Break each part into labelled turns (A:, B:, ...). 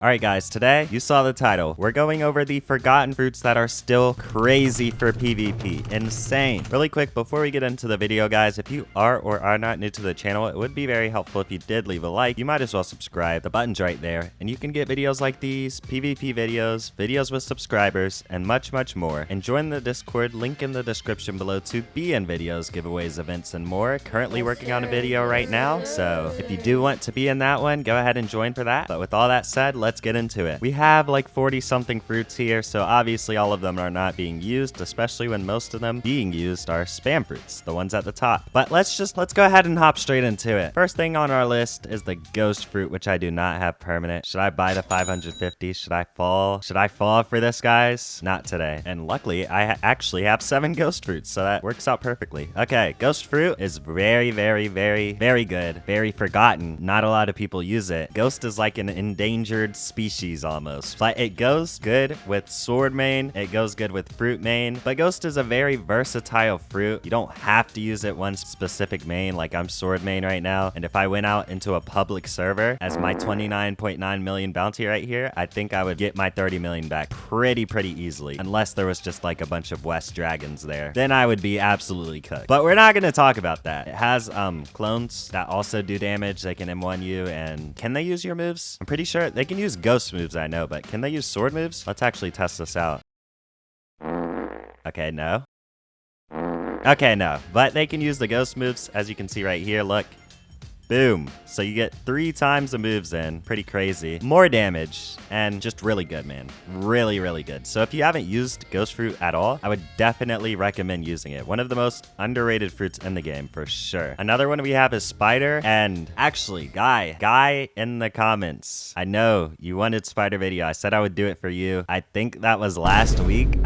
A: Alright guys, today, you saw the title, we're going over the forgotten fruits that are still crazy for PvP. Insane. Really quick, before we get into the video guys, if you are or are not new to the channel, it would be very helpful if you did leave a like. You might as well subscribe. The button's right there, and you can get videos like these, PvP videos, videos with subscribers, and much more. And join the Discord, link in the description below to be in videos, giveaways, events, and more. Currently working on a video right now, so if you do want to be in that one, go ahead and join for that. But with all that said, let's get into it. We have like 40 something fruits here, so obviously all of them are not being used, especially when most of them being used are spam fruits, the ones at the top. But let's go ahead and hop straight into it. First thing on our list is the ghost fruit, which I do not have permanent. Should I buy the 550? Should I fall for this, guys? Not today. And luckily I actually have 7 ghost fruits, so that works out perfectly. Okay, ghost fruit is very good, very forgotten. Not a lot of people use it. Ghost is like an endangered species almost, but it goes good with sword main, it goes good with fruit main, but ghost is a very versatile fruit. You don't have to use it one specific main, like I'm sword main right now, and if I went out into a public server as my 29.9 million bounty right here, I think I would get my 30 million back pretty easily, unless there was just like a bunch of West dragons there. Then I would be absolutely cooked. But we're not going to talk about that. It has clones that also do damage. They can M1 you, and can they use your moves? I'm pretty sure they can use ghost moves, I know, but can they use sword moves? Let's actually test this out. Okay, no. Okay, no. But they can use the ghost moves, as you can see right here, look. Boom. So you get 3 times the moves in. Pretty crazy. More damage, and just really good, man. Really good. So if you haven't used ghost fruit at all, I would definitely recommend using it. One of the most underrated fruits in the game, for sure. Another one we have is spider, and actually, guy in the comments. I know you wanted spider video. I said I would do it for you. I think that was last week.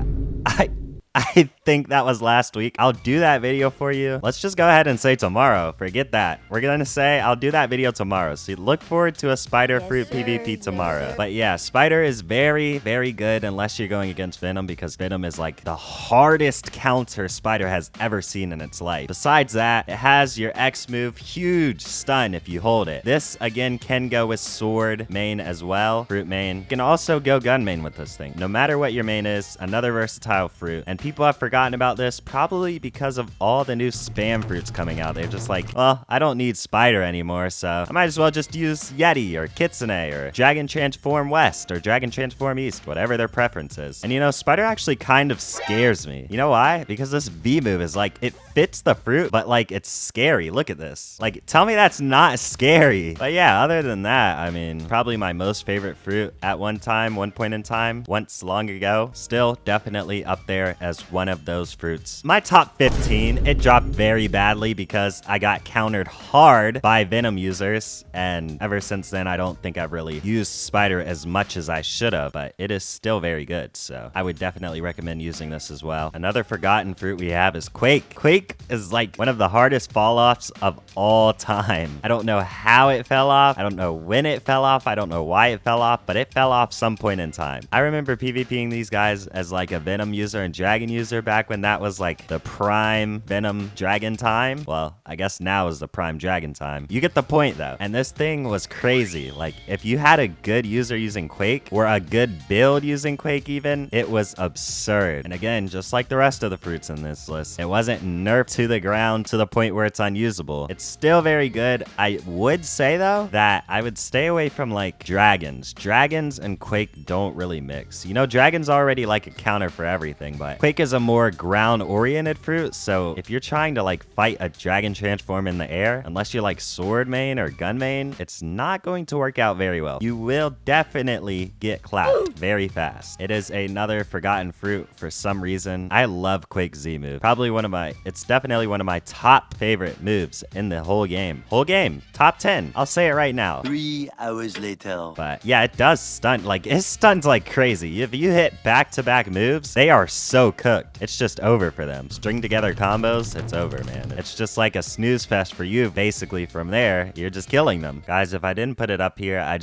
A: I think that was last week. I'll do that video for you. Let's just go ahead and say tomorrow. Forget that. We're gonna say I'll do that video tomorrow. So look forward to a spider fruit PvP tomorrow. But yeah, spider is very good unless you're going against venom, because venom is like the hardest counter spider has ever seen in its life. Besides that, it has your X move, huge stun if you hold it. This again can go with sword main as well, fruit main. You can also go gun main with this thing. No matter what your main is, another versatile fruit. And people have forgotten about this probably because of all the new spam fruits coming out. They're just like, well, I don't need spider anymore, so I might as well just use Yeti or Kitsune or Dragon Transform West or Dragon Transform East, whatever their preference is. And you know, spider actually kind of scares me. You know why? Because this V move is like, it fits the fruit, but like it's scary. Look at this. Like, tell me that's not scary. But yeah, other than that, I mean, probably my most favorite fruit at one point in time, once long ago, still definitely up there as one of those fruits. My top 15, it dropped very badly because I got countered hard by venom users, and ever since then I don't think I've really used spider as much as I should have, but it is still very good, so I would definitely recommend using this as well. Another forgotten fruit we have is Quake. Quake is like one of the hardest fall offs of all time. I don't know how it fell off, I don't know when it fell off, I don't know why it fell off, but it fell off some point in time. I remember PvPing these guys as like a venom user and dragon user back when that was like the prime venom dragon time. Well, I guess now is the prime dragon time. You get the point though. And this thing was crazy. Like, if you had a good user using Quake, or a good build using Quake even, it was absurd. And again, just like the rest of the fruits in this list, it wasn't nerfed to the ground to the point where it's unusable. It's still very good. I would say though that I would stay away from like dragons. Dragons and Quake don't really mix. You know, dragons already like a counter for everything, but Quake is a more ground-oriented fruit, so if you're trying to like fight a dragon transform in the air, unless you're like sword main or gun main, it's not going to work out very well. You will definitely get clapped very fast. It is another forgotten fruit for some reason. I love Quake Z move. It's definitely one of my top favorite moves in the whole game. Top 10. I'll say it right now.
B: 3 hours later.
A: But yeah, it does stun. Like, it stuns like crazy. If you hit back-to-back moves, they are so cooked. It's just over for them. String together combos, it's over, man. It's just like a snooze fest for you. Basically, from there, you're just killing them. Guys, if I didn't put it up here, I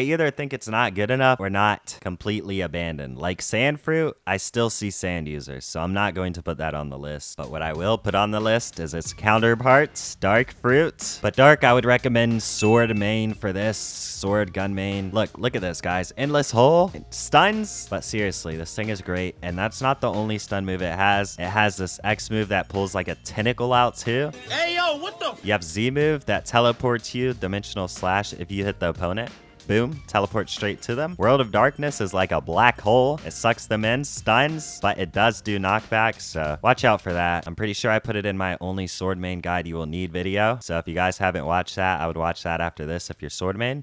A: either think it's not good enough or not completely abandoned. Like sand fruit, I still see sand users, so I'm not going to put that on the list. But what I will put on the list is its counterparts, dark fruit. But dark, I would recommend sword main for this, sword gun main. Look at this, guys. Endless hole, stuns. But seriously, this thing is great. And that's not the only stun move it has. It has this X move that pulls like a tentacle out too.
C: Hey, yo, what the?
A: You have Z move that teleports you, dimensional slash, if you hit the opponent. Boom, teleport straight to them. World of Darkness is like a black hole. It sucks them in, stuns, but it does do knockback, so watch out for that. I'm pretty sure I put it in my only sword main guide you will need video. So if you guys haven't watched that, I would watch that after this if you're sword main.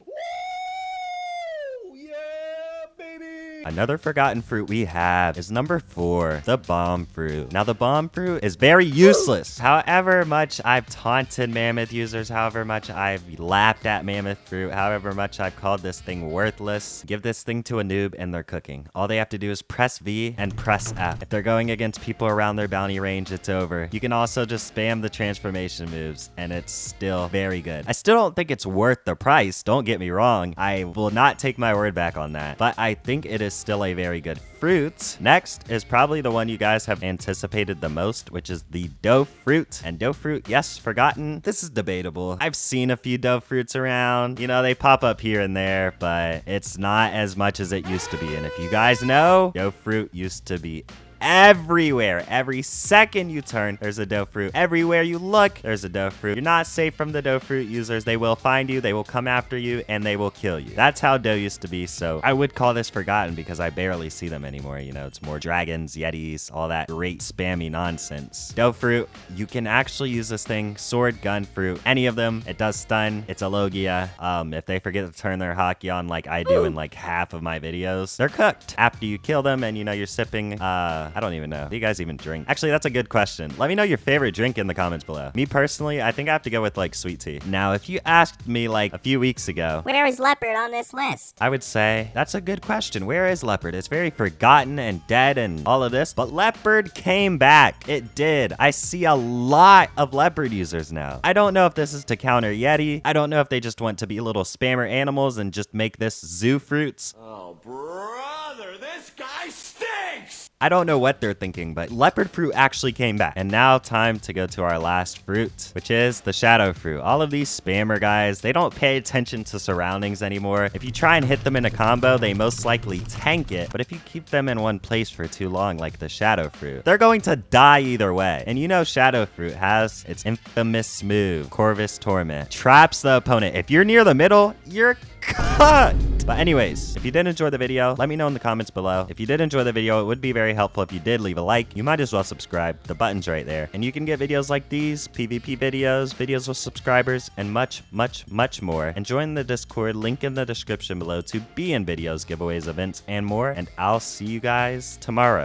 A: Another forgotten fruit we have is number 4, the bomb fruit. Now, the bomb fruit is very useless. However much I've taunted mammoth users, however much I've laughed at mammoth fruit, however much I've called this thing worthless, give this thing to a noob and they're cooking. All they have to do is press V and press F. If they're going against people around their bounty range, it's over. You can also just spam the transformation moves and it's still very good. I still don't think it's worth the price. Don't get me wrong. I will not take my word back on that, but I think it is still a very good fruit. Next is probably the one you guys have anticipated the most, which is the Dofruit. And Dofruit, yes, forgotten. This is debatable. I've seen a few Dofruits around. You know, they pop up here and there, but it's not as much as it used to be. And if you guys know, Dofruit used to be everywhere. Every second you turn, there's a Dofruit. Everywhere you look, there's a Dofruit. You're not safe from the Dofruit users. They will find you, they will come after you, and they will kill you. That's how Do used to be, so I would call this forgotten because I barely see them anymore. You know, it's more dragons, yetis, all that great spammy nonsense. Dofruit, you can actually use this thing, sword, gun, fruit, any of them. It does stun. It's a Logia. If they forget to turn their hockey on like I do in like half of my videos, they're cooked. After you kill them and you know you're sipping, I don't even know. Do you guys even drink? Actually, that's a good question. Let me know your favorite drink in the comments below. Me personally, I think I have to go with like sweet tea. Now, if you asked me like a few weeks ago,
D: where is Leopard on this list?
A: I would say that's a good question. Where is Leopard? It's very forgotten and dead and all of this, but Leopard came back. It did. I see a lot of Leopard users now. I don't know if this is to counter Yeti. I don't know if they just want to be little spammer animals and just make this zoo fruits.
C: Oh, brother, this guy stinks!
A: I don't know what they're thinking, but leopard fruit actually came back. And now time to go to our last fruit, which is the shadow fruit. All of these spammer guys, they don't pay attention to surroundings anymore. If you try and hit them in a combo, they most likely tank it. But if you keep them in one place for too long, like the shadow fruit, they're going to die either way. And you know shadow fruit has its infamous move, Corvus Torment. Traps the opponent. If you're near the middle, you're cut. But anyways, if you did enjoy the video, let me know in the comments below. If you did enjoy the video, it would be very helpful if you did leave a like. You might as well subscribe. The button's right there. And you can get videos like these, PvP videos, videos with subscribers, and much, much, much more. And join the Discord, link in the description below to be in videos, giveaways, events, and more. And I'll see you guys tomorrow.